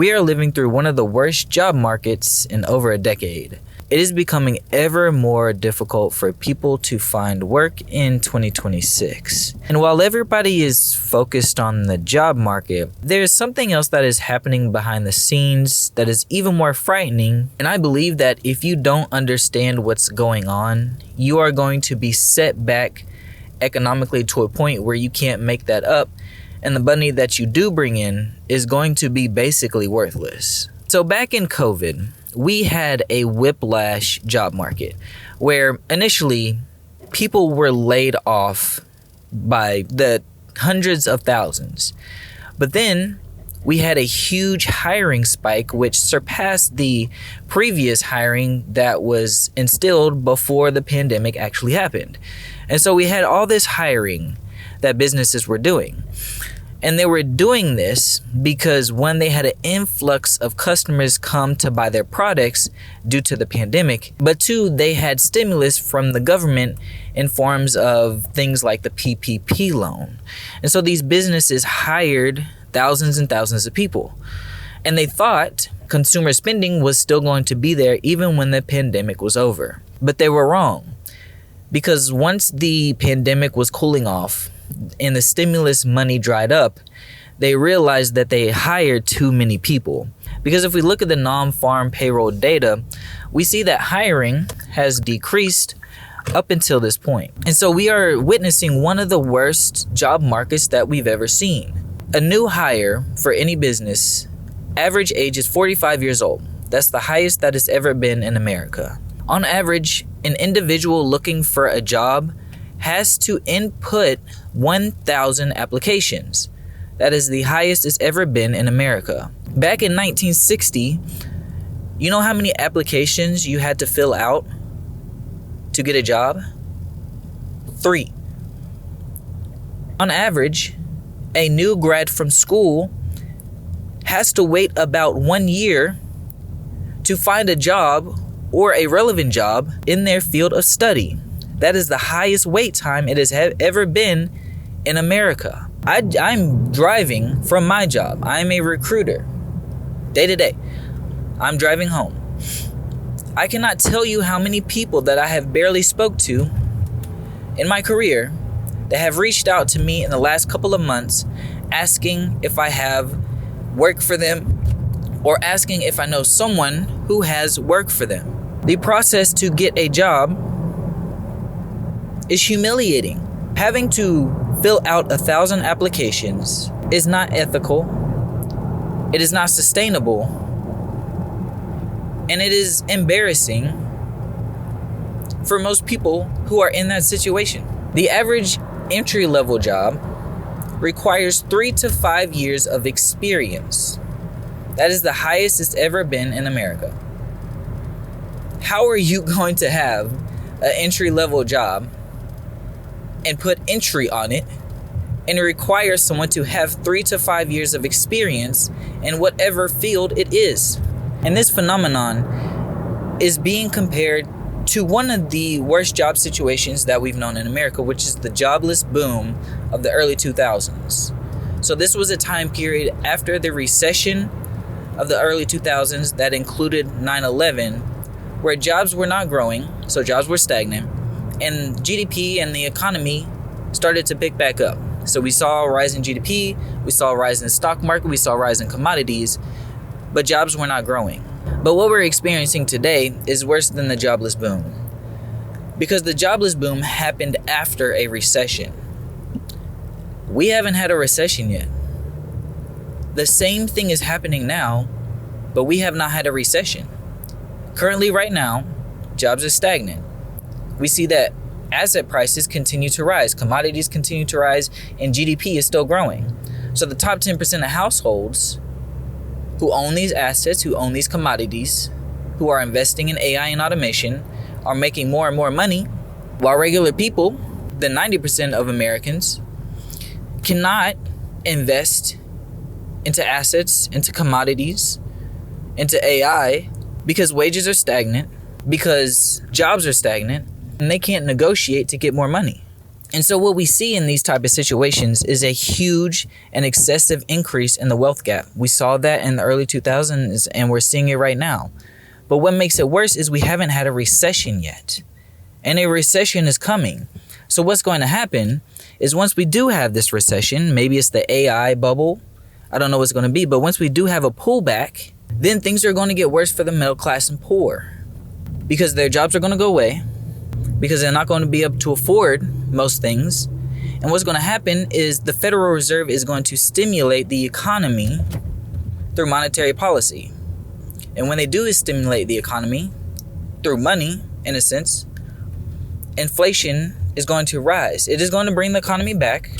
We are living through one of the worst job markets in over a decade. It is becoming ever more difficult for people to find work in 2026. And while everybody is focused on the job market, there's something else that is happening behind the scenes that is even more frightening. And I believe that if you don't understand what's going on, you are going to be set back economically to a point where you can't make that up. And the money that you do bring in is going to be basically worthless. So back in COVID, we had a whiplash job market where initially people were laid off by the hundreds of thousands. But then we had a huge hiring spike, which surpassed the previous hiring that was instilled before the pandemic actually happened. And so we had all this hiring that businesses were doing. And they were doing this because one, they had an influx of customers come to buy their products due to the pandemic. But two, they had stimulus from the government in forms of things like the PPP loan. And so these businesses hired thousands and thousands of people. And they thought consumer spending was still going to be there even when the pandemic was over. But they were wrong. Because once the pandemic was cooling off, and the stimulus money dried up, they realized that they hired too many people. Because if we look at the non-farm payroll data, we see that hiring has decreased up until this point. And so we are witnessing one of the worst job markets that we've ever seen. A new hire for any business, average age is 45 years old. That's the highest that it's ever been in America. On average, an individual looking for a job has to input 1,000 applications. That is the highest it's ever been in America. Back in 1960, you know how many applications you had to fill out to get a job? 3. On average, a new grad from school has to wait about 1 year to find a job or a relevant job in their field of study. That is the highest wait time it has ever been in America. I'm driving from my job. I'm a recruiter. Day to day. I'm driving home. I cannot tell you how many people that I have barely spoke to in my career that have reached out to me in the last couple of months asking if I have work for them or asking if I know someone who has work for them. The process to get a job is humiliating. Having to fill out 1,000 applications is not ethical. It is not sustainable. And it is embarrassing for most people who are in that situation. The average entry-level job requires 3 to 5 years of experience. That is the highest it's ever been in America. How are you going to have an entry-level job and put entry on it and it requires someone to have 3 to 5 years of experience in whatever field it is? And this phenomenon is being compared to one of the worst job situations that we've known in America, which is the jobless boom of the early 2000s. So this was a time period after the recession of the early 2000s that included 9/11, where jobs were not growing, so jobs were stagnant, and GDP and the economy started to pick back up. So we saw a rise in GDP, we saw a rise in the stock market, we saw a rise in commodities, but jobs were not growing. But what we're experiencing today is worse than the jobless boom, because the jobless boom happened after a recession. We haven't had a recession yet. The same thing is happening now, but we have not had a recession. Currently, right now, jobs are stagnant. We see that asset prices continue to rise, commodities continue to rise, and GDP is still growing. So the top 10% of households who own these assets, who own these commodities, who are investing in AI and automation, are making more and more money, while regular people, the 90% of Americans, cannot invest into assets, into commodities, into AI, because wages are stagnant, because jobs are stagnant, and they can't negotiate to get more money. And so what we see in these type of situations is a huge and excessive increase in the wealth gap. We saw that in the early 2000s, and we're seeing it right now. But what makes it worse is we haven't had a recession yet. And a recession is coming. So what's going to happen is once we do have this recession, maybe it's the AI bubble, I don't know what's going to be, but once we do have a pullback, then things are going to get worse for the middle class and poor. Because their jobs are going to go away, because they're not going to be able to afford most things. And what's going to happen is the Federal Reserve is going to stimulate the economy through monetary policy. And when they do stimulate the economy through money, in a sense, inflation is going to rise. It is going to bring the economy back,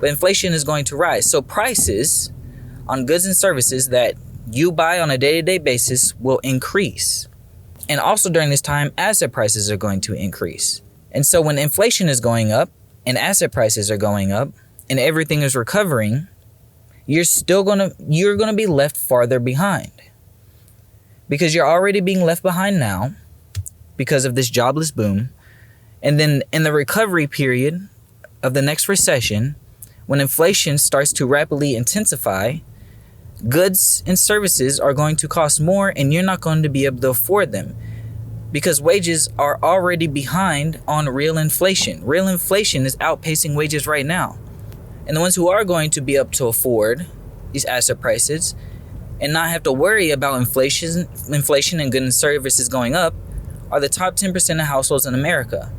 but inflation is going to rise. So prices on goods and services that you buy on a day-to-day basis will increase. And also during this time, asset prices are going to increase. And so when inflation is going up and asset prices are going up and everything is recovering, you're going to be left farther behind. Because you're already being left behind now because of this jobless boom. And then in the recovery period of the next recession, when inflation starts to rapidly intensify, goods and services are going to cost more and you're not going to be able to afford them because wages are already behind on real inflation. Real inflation is outpacing wages right now. And the ones who are going to be able to afford these asset prices and not have to worry about inflation and goods and services going up are the top 10% of households in America.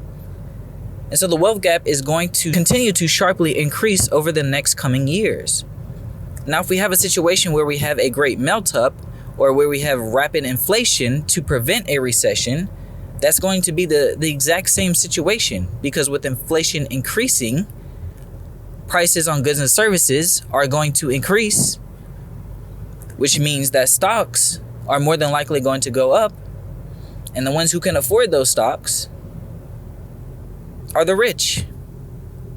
And so the wealth gap is going to continue to sharply increase over the next coming years. Now, if we have a situation where we have a great melt up or where we have rapid inflation to prevent a recession, that's going to be the exact same situation, because with inflation increasing, prices on goods and services are going to increase, which means that stocks are more than likely going to go up. And the ones who can afford those stocks are the rich,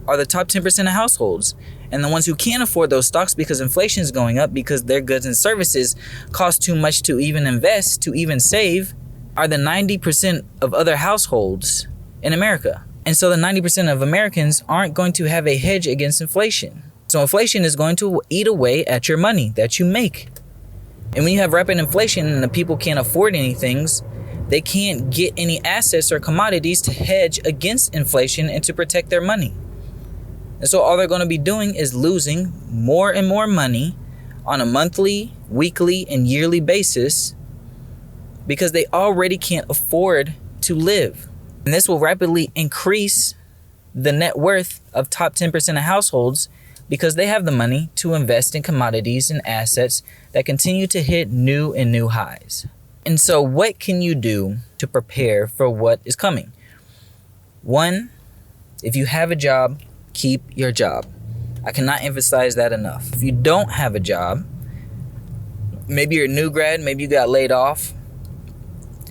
are the top 10% of households. And the ones who can't afford those stocks because inflation is going up, because their goods and services cost too much to even invest, to even save, are the 90% of other households in America. And so the 90% of Americans aren't going to have a hedge against inflation. So inflation is going to eat away at your money that you make. And when you have rapid inflation and the people can't afford any things, they can't get any assets or commodities to hedge against inflation and to protect their money. And so all they're going to be doing is losing more and more money on a monthly, weekly, and yearly basis because they already can't afford to live. And this will rapidly increase the net worth of top 10% of households because they have the money to invest in commodities and assets that continue to hit new and new highs. And so what can you do to prepare for what is coming? One, if you have a job, keep your job. I cannot emphasize that enough. If you don't have a job, maybe you're a new grad, maybe you got laid off,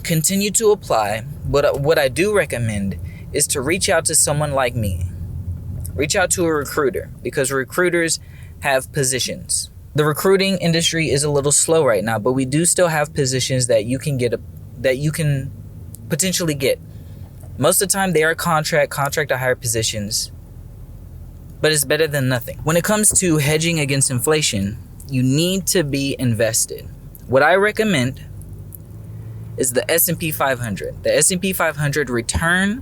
continue to apply. But what I do recommend is to reach out to someone like me. Reach out to a recruiter, because recruiters have positions. The recruiting industry is a little slow right now, but we do still have positions that you can potentially get. Most of the time they are contract to hire positions, but it's better than nothing. When it comes to hedging against inflation, you need to be invested. What I recommend is the S&P 500. The S&P 500 return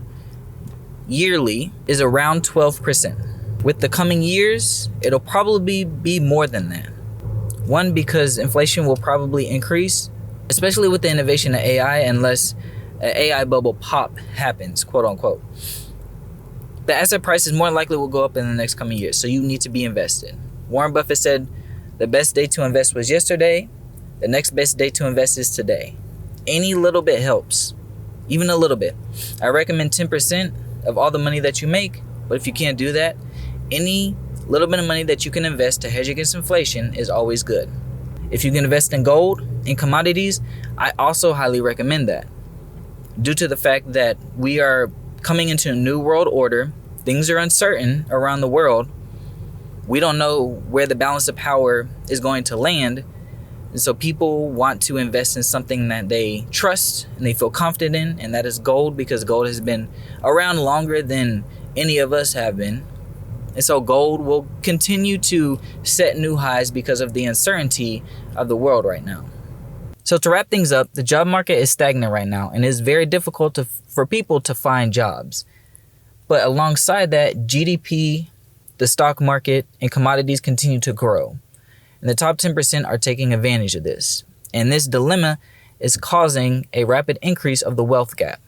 yearly is around 12%. With the coming years, it'll probably be more than that. One, because inflation will probably increase, especially with the innovation of AI, unless an AI bubble pop happens, quote unquote. The asset prices more likely will go up in the next coming years, so you need to be invested. Warren Buffett said the best day to invest was yesterday. The next best day to invest is today. Any little bit helps, even a little bit. I recommend 10% of all the money that you make, but if you can't do that, any little bit of money that you can invest to hedge against inflation is always good. If you can invest in gold, in commodities, I also highly recommend that. Due to the fact that we are coming into a new world order, things are uncertain around the world. We don't know where the balance of power is going to land. And so people want to invest in something that they trust and they feel confident in, and that is gold, because gold has been around longer than Any of us have been. And so gold will continue to set new highs because of the uncertainty of the world right now. So to wrap things up, the job market is stagnant right now, and it's very difficult for people to find jobs. But alongside that, GDP, the stock market, and commodities continue to grow. And the top 10% are taking advantage of this. And this dilemma is causing a rapid increase of the wealth gap.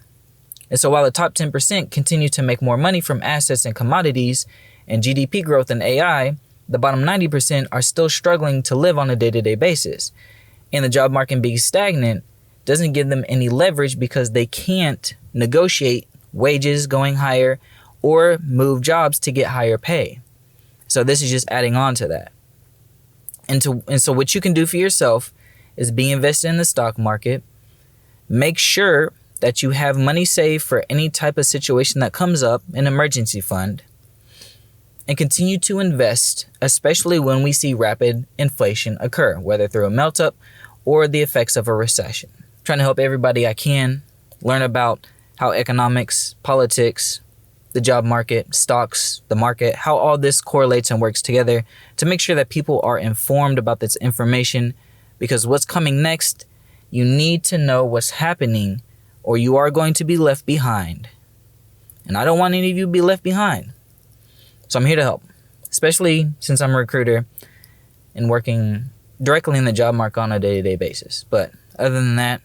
And so while the top 10% continue to make more money from assets and commodities and GDP growth and AI, the bottom 90% are still struggling to live on a day-to-day basis. And the job market being stagnant doesn't give them any leverage because they can't negotiate wages going higher or move jobs to get higher pay. So this is just adding on to that. And so what you can do for yourself is be invested in the stock market. Make sure that you have money saved for any type of situation that comes up, an emergency fund, and continue to invest, especially when we see rapid inflation occur, whether through a melt-up or the effects of a recession. I'm trying to help everybody I can learn about how economics, politics, the job market, stocks, the market, how all this correlates and works together to make sure that people are informed about this information, because what's coming next, you need to know what's happening or you are going to be left behind. And I don't want any of you to be left behind. So I'm here to help, especially since I'm a recruiter and working directly in the job market on a day-to-day basis. But other than that,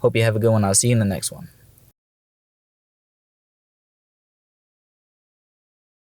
hope you have a good one. I'll see you in the next one.